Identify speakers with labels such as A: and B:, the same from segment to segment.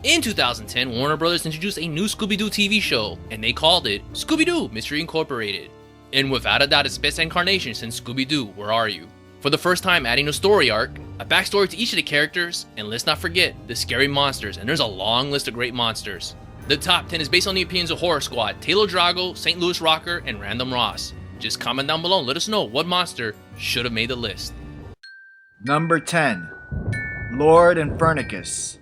A: In 2010, Warner Brothers introduced a new Scooby-Doo TV show, and they called it Scooby-Doo Mystery Incorporated. And without a doubt its best incarnation since Scooby-Doo, Where Are You? For the first time adding a story arc, a backstory to each of the characters, and let's not forget the scary monsters, and there's a long list of great monsters. The top 10 is based on the opinions of Horror Squad, Tayla Drago, StLouisrocker100 and Random Ross. Just comment down below and let us know what monster should have made the list.
B: Number 10. Lord and Pericles.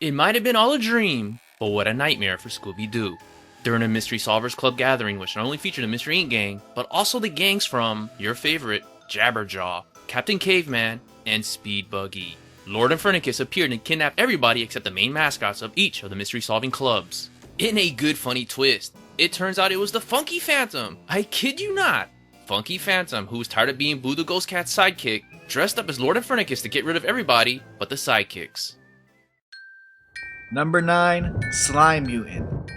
A: It might have been all a dream, but what a nightmare for Scooby-Doo. During a Mystery Solvers Club gathering which not only featured the Mystery Inc. gang, but also the gangs from your favorite, Jabberjaw, Captain Caveman, and Speed Buggy. Lord and Pericles appeared and kidnapped everybody except the main mascots of each of the mystery solving clubs. In a good funny twist, it turns out it was the Funky Phantom. I kid you not. Funky Phantom, who was tired of being Boo the Ghost Cat's sidekick, dressed up as Lord and Pericles to get rid of everybody but the sidekicks.
B: Number 9. Slime Mutant.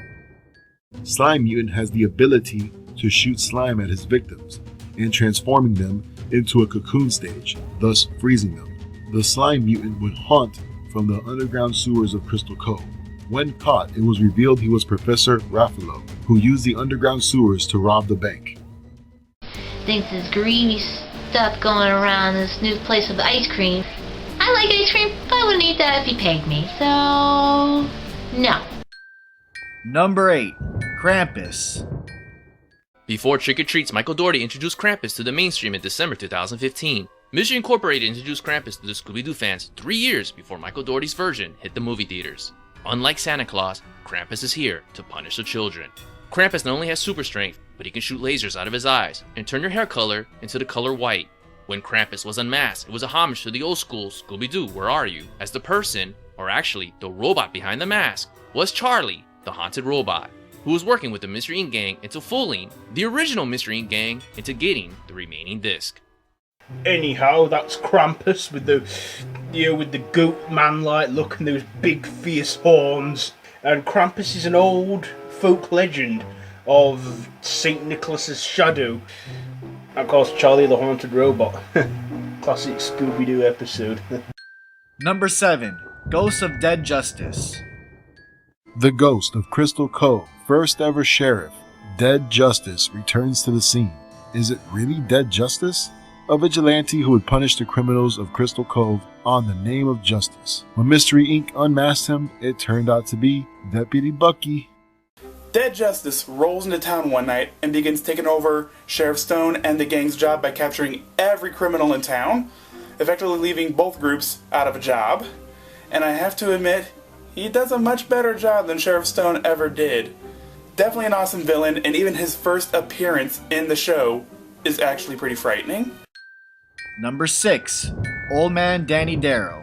C: Slime Mutant has the ability to shoot slime at his victims and transforming them into a cocoon stage, thus freezing them. The Slime Mutant would haunt from the underground sewers of Crystal Cove. When caught, it was revealed he was Professor Ruffalo, who used the underground sewers to rob the bank.
D: Thinks this greeny stuff going around this new place with ice cream. I like ice cream, but I wouldn't eat that if he paid me, so no.
B: Number 8. Krampus.
A: Before Trick or Treats, Michael Dougherty introduced Krampus to the mainstream in December 2015. Mystery Incorporated introduced Krampus to the Scooby-Doo fans 3 years before Michael Dougherty's version hit the movie theaters. Unlike Santa Claus, Krampus is here to punish the children. Krampus not only has super strength, but he can shoot lasers out of his eyes and turn your hair color into the color white. When Krampus was unmasked, it was a homage to the old school Scooby-Doo, Where Are You? As the person, or actually the robot behind the mask, was Charlie, the haunted robot, who was working with the Mystery Inc. gang into fooling the original Mystery Inc. gang into getting the remaining disc.
E: Anyhow, that's Krampus with the goat man-like look and those big fierce horns. And Krampus is an old folk legend of St. Nicholas's shadow. Of course, Charlie the Haunted Robot. Classic Scooby-Doo episode.
B: Number 7. Ghost of Dead Justice.
C: The ghost of Crystal Cove, first ever sheriff, Dead Justice, returns to the scene. Is it really Dead Justice? A vigilante who would punish the criminals of Crystal Cove on the name of justice. When Mystery Inc. unmasked him, it turned out to be Deputy Bucky.
F: Dead Justice rolls into town one night and begins taking over Sheriff Stone and the gang's job by capturing every criminal in town, effectively leaving both groups out of a job. And I have to admit, he does a much better job than Sheriff Stone ever did. Definitely an awesome villain, and even his first appearance in the show is actually pretty frightening.
B: Number 6. Old Man Danny Darrow.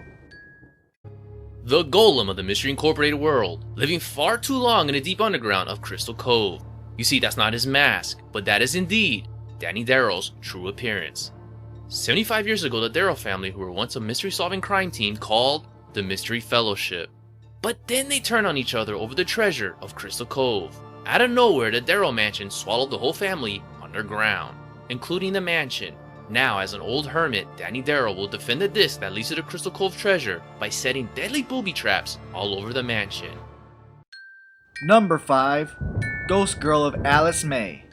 A: The golem of the Mystery Incorporated world, living far too long in the deep underground of Crystal Cove. You see, that's not his mask, but that is indeed Danny Darrow's true appearance. 75 years ago, the Darrow family, who were once a mystery-solving crime team called the Mystery Fellowship. But then they turned on each other over the treasure of Crystal Cove. Out of nowhere, the Darrow mansion swallowed the whole family underground, including the mansion. Now, as an old hermit, Danny Darrow will defend the disc that leads to the Crystal Cove treasure by setting deadly booby traps all over the mansion.
B: Number 5. Ghost Girl of Alice May.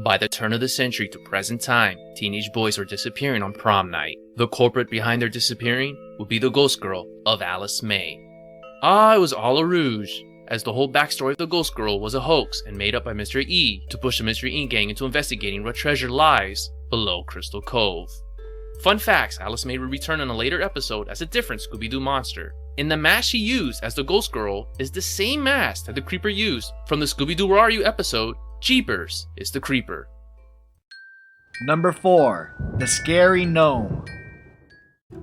A: By the turn of the century to present time, teenage boys were disappearing on prom night. The culprit behind their disappearing would be the Ghost Girl of Alice May. It was all a ruse, as the whole backstory of the Ghost Girl was a hoax and made up by Mr. E to push the Mystery Inc. gang into investigating what treasure lies below Crystal Cove. Fun facts, Alice May would return in a later episode as a different Scooby-Doo monster. And the mask she used as the Ghost Girl is the same mask that the Creeper used from the Scooby-Doo Where Are You episode, Jeepers is the Creeper.
B: Number 4. The Scary Gnome.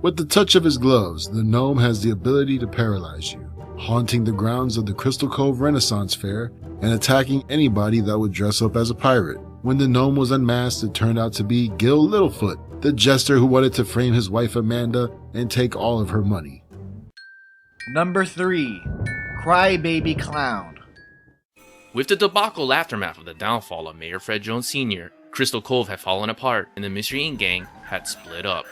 C: With the touch of his gloves, the gnome has the ability to paralyze you, haunting the grounds of the Crystal Cove Renaissance Fair and attacking anybody that would dress up as a pirate. When the gnome was unmasked, it turned out to be Gil Littlefoot, the jester who wanted to frame his wife Amanda and take all of her money.
B: Number 3. Crybaby Clown.
A: With the debacle aftermath of the downfall of Mayor Fred Jones Sr., Crystal Cove had fallen apart and the Mystery Inc. gang had split up.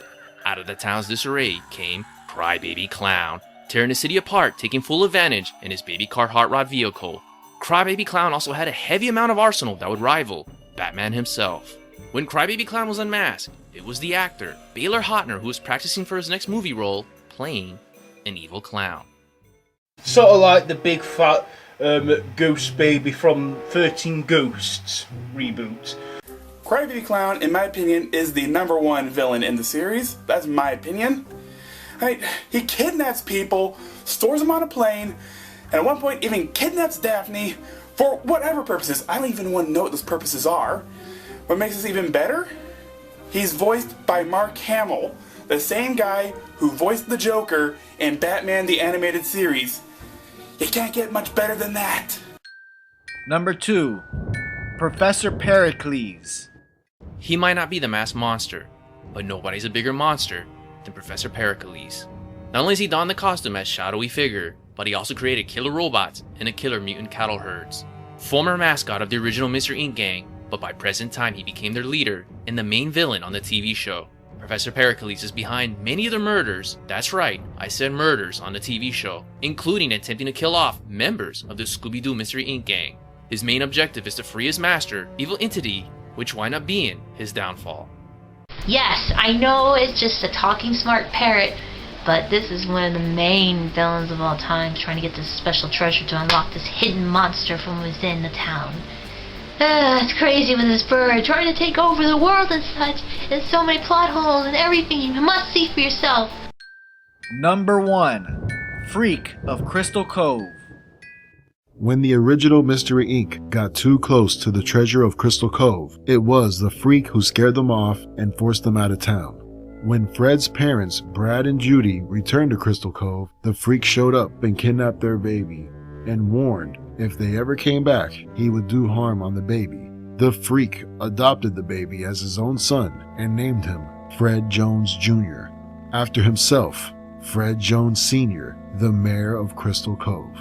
A: Out of the town's disarray came Crybaby Clown, tearing the city apart, taking full advantage in his baby car hot rod vehicle. Crybaby Clown also had a heavy amount of arsenal that would rival Batman himself. When Crybaby Clown was unmasked, it was the actor Baylor Hotner who was practicing for his next movie role, playing an evil clown.
E: Sort of like the big fat ghost baby from 13 Ghosts reboot.
F: Crybaby Clown, in my opinion, is the #1 villain in the series. That's my opinion. He kidnaps people, stores them on a plane, and at one point even kidnaps Daphne for whatever purposes. I don't even want to know what those purposes are. What makes this even better? He's voiced by Mark Hamill, the same guy who voiced the Joker in Batman the Animated Series. You can't get much better than that.
B: Number 2. Professor Pericles.
A: He might not be the masked monster, but nobody's a bigger monster than Professor Pericles. Not only has he donned the costume as shadowy figure, but he also created killer robots and a killer mutant cattle herds. Former mascot of the original Mr. Ink gang, but by present time he became their leader and the main villain on the TV show. Professor Pericles is behind many of the murders, that's right, I said murders on the TV show, including attempting to kill off members of the Scooby-Doo Mystery Inc. gang. His main objective is to free his master, Evil Entity, which wind up being his downfall.
D: Yes, I know it's just a talking smart parrot, but this is one of the main villains of all time, trying to get this special treasure to unlock this hidden monster from within the town. It's crazy with this bird, trying to take over the world and such. There's so many plot holes and everything, you must see for yourself.
B: Number 1. Freak of Crystal Cove.
C: When the original Mystery Inc. got too close to the treasure of Crystal Cove, it was the Freak who scared them off and forced them out of town. When Fred's parents, Brad and Judy, returned to Crystal Cove, the Freak showed up and kidnapped their baby, and warned if they ever came back, he would do harm on the baby. The Freak adopted the baby as his own son and named him Fred Jones Jr., after himself, Fred Jones Sr., the mayor of Crystal Cove.